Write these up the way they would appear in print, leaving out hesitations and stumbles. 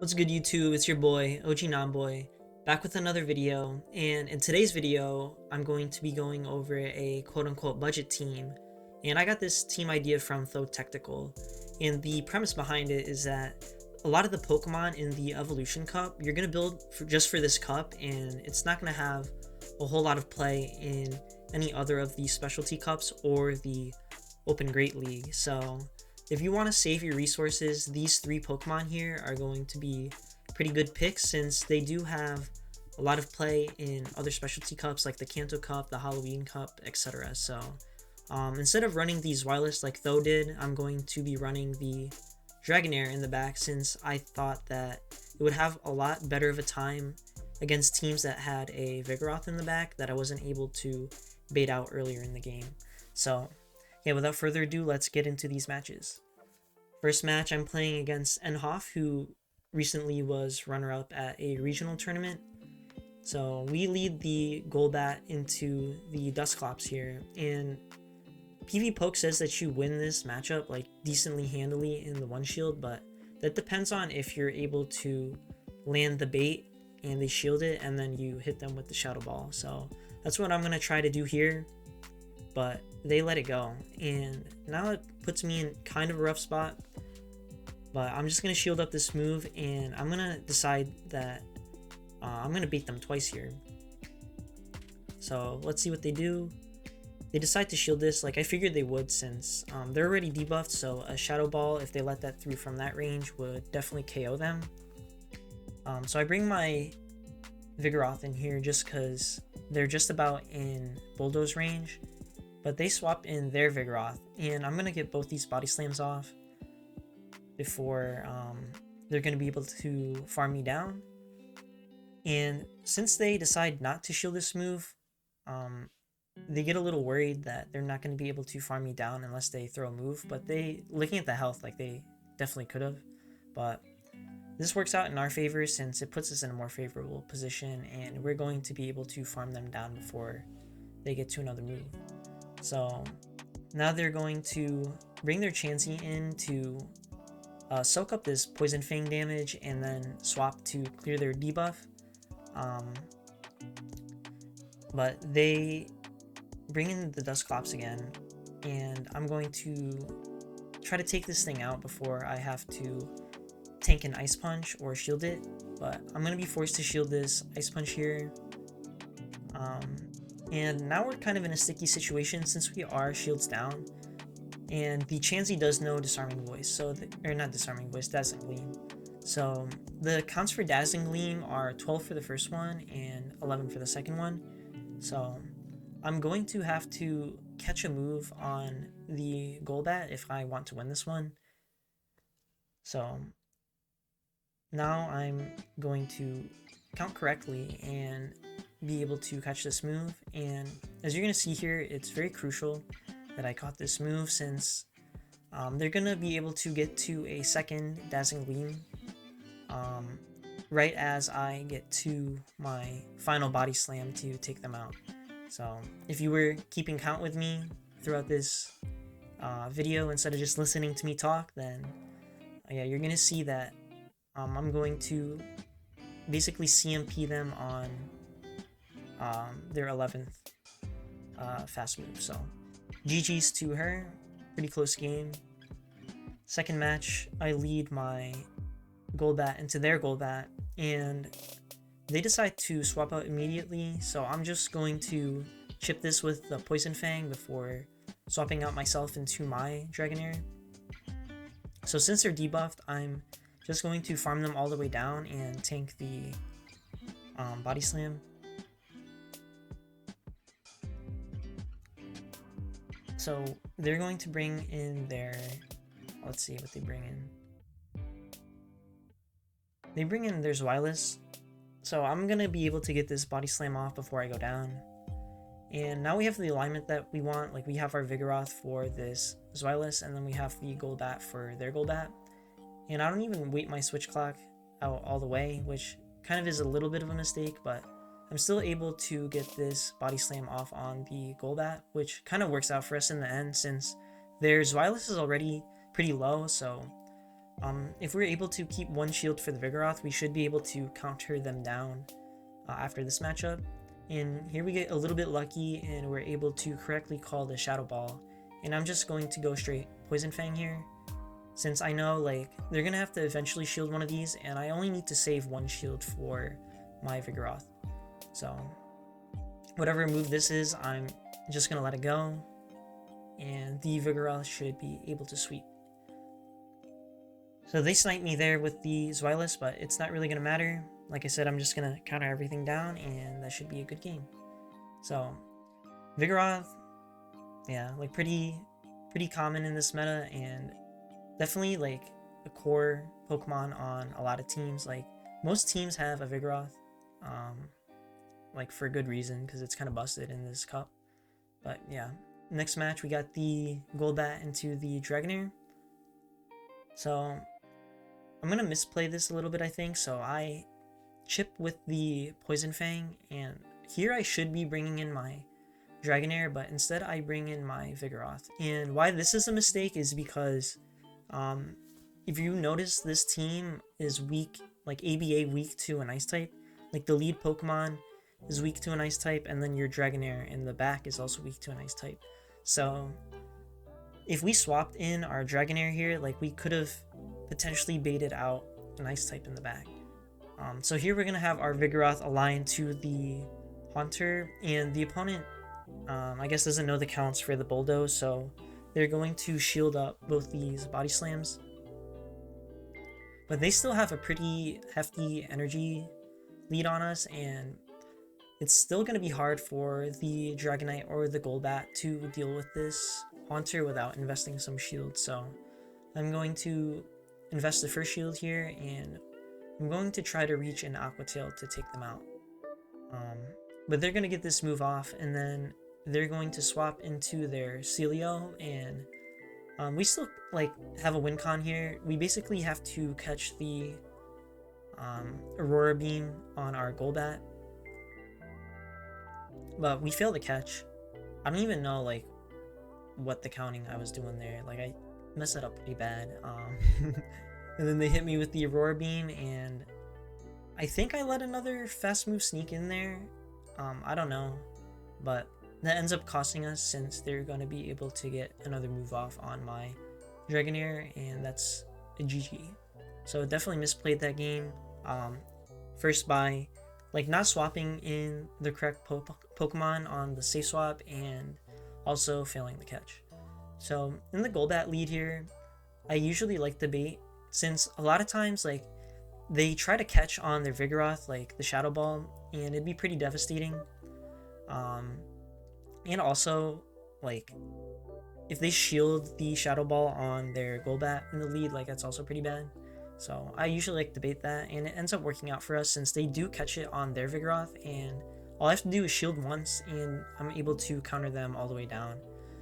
What's good, YouTube? It's your boy, OG Nonboy, back with another video, and in today's video, I'm going to be going over a quote-unquote budget team, and I got this team idea from Though Technical, and the premise behind it is that a lot of the Pokemon in the Evolution Cup, you're going to build just for this cup, and it's not going to have a whole lot of play in any other of the Specialty Cups or the Open Great League, so if you want to save your resources, these three Pokemon here are going to be pretty good picks since they do have a lot of play in other specialty cups like the Kanto Cup, the Halloween Cup, etc. So instead of running these wireless like Tho did, I'm going to be running the Dragonair in the back since I thought that it would have a lot better of a time against teams that had a Vigoroth in the back that I wasn't able to bait out earlier in the game. So yeah, without further ado, let's get into these matches. First match, I'm playing against Enhoff, who recently was runner-up at a regional tournament. So we lead the Golbat into the Dusclops here, and PvPoke says that you win this matchup like decently handily in the one shield, but that depends on if you're able to land the bait and they shield it and then you hit them with the Shadow Ball. So that's what I'm going to try to do here, but they let it go, and now it puts me in kind of a rough spot, but I'm just going to shield up this move, and I'm going to decide that I'm going to beat them twice here. So let's see what they do. They decide to shield this like I figured they would since they're already debuffed, so a Shadow Ball, if they let that through from that range, would definitely KO them. So I bring my Vigoroth in here just because they're just about in Bulldoze range, but they swap in their Vigoroth, and I'm going to get both these Body Slams off before they're going to be able to farm me down. And since they decide not to shield this move, they get a little worried that they're not going to be able to farm me down unless they throw a move, but looking at the health, like they definitely could have, but this works out in our favor since it puts us in a more favorable position, and we're going to be able to farm them down before they get to another move. So now they're going to bring their Chansey in to soak up this Poison Fang damage and then swap to clear their debuff. But they bring in the Dusclops again, and I'm going to try to take this thing out before I have to tank an Ice Punch or shield it, but I'm going to be forced to shield this Ice Punch here. And now we're kind of in a sticky situation since we are shields down, and the Chansey does know Disarming Voice, or not Disarming Voice, Dazzling Gleam. So the counts for Dazzling Gleam are 12 for the first one and 11 for the second one. So I'm going to have to catch a move on the Golbat if I want to win this one. So now I'm going to count correctly and be able to catch this move, and as you're going to see here, it's very crucial that I caught this move since they're going to be able to get to a second Dazzling Gleam right as I get to my final Body Slam to take them out. So if you were keeping count with me throughout this video instead of just listening to me talk, then yeah, you're going to see that I'm going to basically CMP them on their 11th fast move. So GG's to her, pretty close game. Second match, I lead my Golbat into their Golbat, and they decide to swap out immediately, so I'm just going to chip this with the Poison Fang before swapping out myself into my Dragonair. So since they're debuffed, I'm just going to farm them all the way down and tank the Body Slam. So they're going to bring in their, let's see what they bring in. They bring in their Zweilous, so I'm going to be able to get this Body Slam off before I go down. And now we have the alignment that we want, like we have our Vigoroth for this Zweilous, and then we have the Golbat for their Golbat. And I don't even wait my switch clock out all the way, which kind of is a little bit of a mistake, but I'm still able to get this Body Slam off on the Golbat, which kind of works out for us in the end since their Zweilous is already pretty low, so If we're able to keep one shield for the Vigoroth, we should be able to counter them down after this matchup. And here we get a little bit lucky and we're able to correctly call the Shadow Ball. And I'm just going to go straight Poison Fang here, since I know like they're gonna have to eventually shield one of these, and I only need to save one shield for my Vigoroth. So whatever move this is, I'm just gonna let it go, and the Vigoroth should be able to sweep. So they sniped me there with the Zweilous, but it's not really gonna matter. Like I said, I'm just gonna counter everything down, and that should be a good game. So Vigoroth, yeah, like pretty common in this meta, and definitely like a core Pokemon on a lot of teams. Like most teams have a Vigoroth, like for good reason, because it's kind of busted in this cup. But yeah, next match we got the Golbat into the Dragonair. So I'm gonna misplay this a little bit, I think. So I chip with the Poison Fang, and here I should be bringing in my Dragonair, but instead I bring in my Vigoroth. And why this is a mistake is because if you notice, this team is weak, like ABA weak to an Ice type. Like the lead Pokemon is weak to an Ice type, and then your Dragonair in the back is also weak to an Ice type. So if we swapped in our Dragonair here, like we could have potentially baited out an Ice type in the back. So here we're gonna have our Vigoroth aligned to the Haunter, and the opponent I guess doesn't know the counts for the Bulldoze, so they're going to shield up both these Body Slams. But they still have a pretty hefty energy lead on us, and it's still going to be hard for the Dragonite or the Golbat to deal with this Haunter without investing some shield. So I'm going to invest the first shield here, and I'm going to try to reach an Aqua Tail to take them out. But they're going to get this move off, and then they're going to swap into their Celio, and we still like have a win con here. We basically have to catch the Aurora Beam on our Golbat, but we fail to catch. I don't even know like what the counting I was doing there. Like I messed that up pretty bad. And then they hit me with the Aurora Beam, and I think I let another fast move sneak in there. I don't know, but that ends up costing us, since they're going to be able to get another move off on my Dragonair, and that's a GG. So definitely misplayed that game. First by like not swapping in the correct Pokemon on the safe swap, and also failing the catch. So in the Golbat lead here, I usually like the bait, since a lot of times like they try to catch on their Vigoroth, like the Shadow Ball, and it'd be pretty devastating. And also, like, if they shield the Shadow Ball on their Golbat in the lead, like, that's also pretty bad. So I usually like to bait that, and it ends up working out for us, since they do catch it on their Vigoroth, and all I have to do is shield once, and I'm able to counter them all the way down.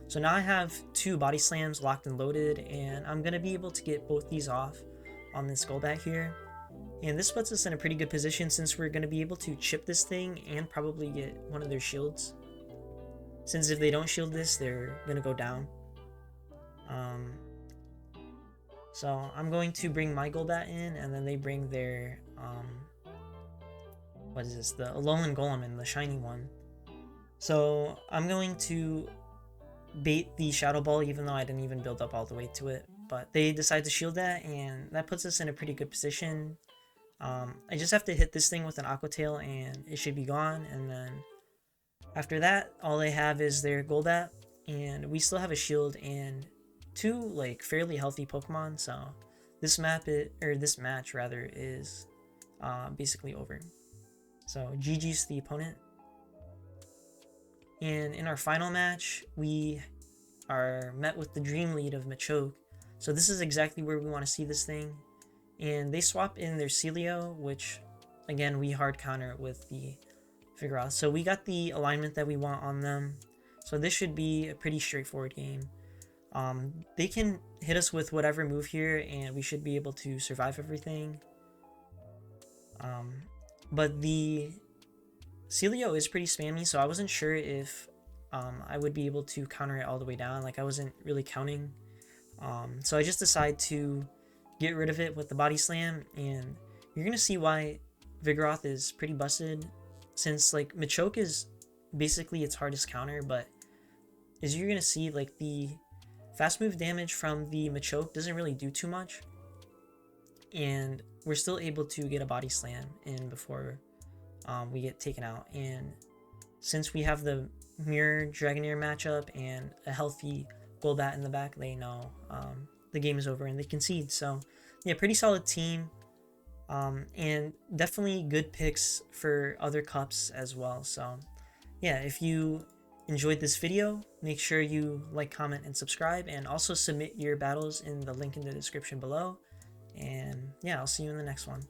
So now I have 2 Body Slams locked and loaded, and I'm going to be able to get both these off on this Golbat here. And this puts us in a pretty good position, since we're going to be able to chip this thing and probably get one of their shields. Since if they don't shield this, they're going to go down. So I'm going to bring my Golbat in, and then they bring their, what is this? The Alolan Golem in, the shiny one. So I'm going to bait the Shadow Ball, even though I didn't even build up all the way to it. But they decide to shield that, and that puts us in a pretty good position. I just have to hit this thing with an Aqua Tail, and it should be gone. And then after that, all they have is their Golbat, and we still have a shield and 2 like fairly healthy Pokemon. So this this match rather is basically over. So GG's to the opponent. And in our final match, we are met with the Dream Lead of Machoke. So this is exactly where we want to see this thing. And they swap in their Celio, which again we hard counter with the Vigoroth. So we got the alignment that we want on them. So this should be a pretty straightforward game. They can hit us with whatever move here, and we should be able to survive everything. But the Celio is pretty spammy, so I wasn't sure if I would be able to counter it all the way down. Like I wasn't really counting. So I just decided to get rid of it with the body slam, and you're gonna see why Vigoroth is pretty busted, since like Machoke is basically its hardest counter, but as you're gonna see, like the fast move damage from the Machoke doesn't really do too much, and we're still able to get a body slam in before we get taken out. And since we have the Mirror Dragonair matchup and a healthy Golbat in the back, they know the game is over and they concede. So yeah, pretty solid team, and definitely good picks for other cups as well. So yeah, if you enjoyed this video, make sure you like, comment, and subscribe, and also submit your battles in the link in the description below. And yeah, I'll see you in the next one.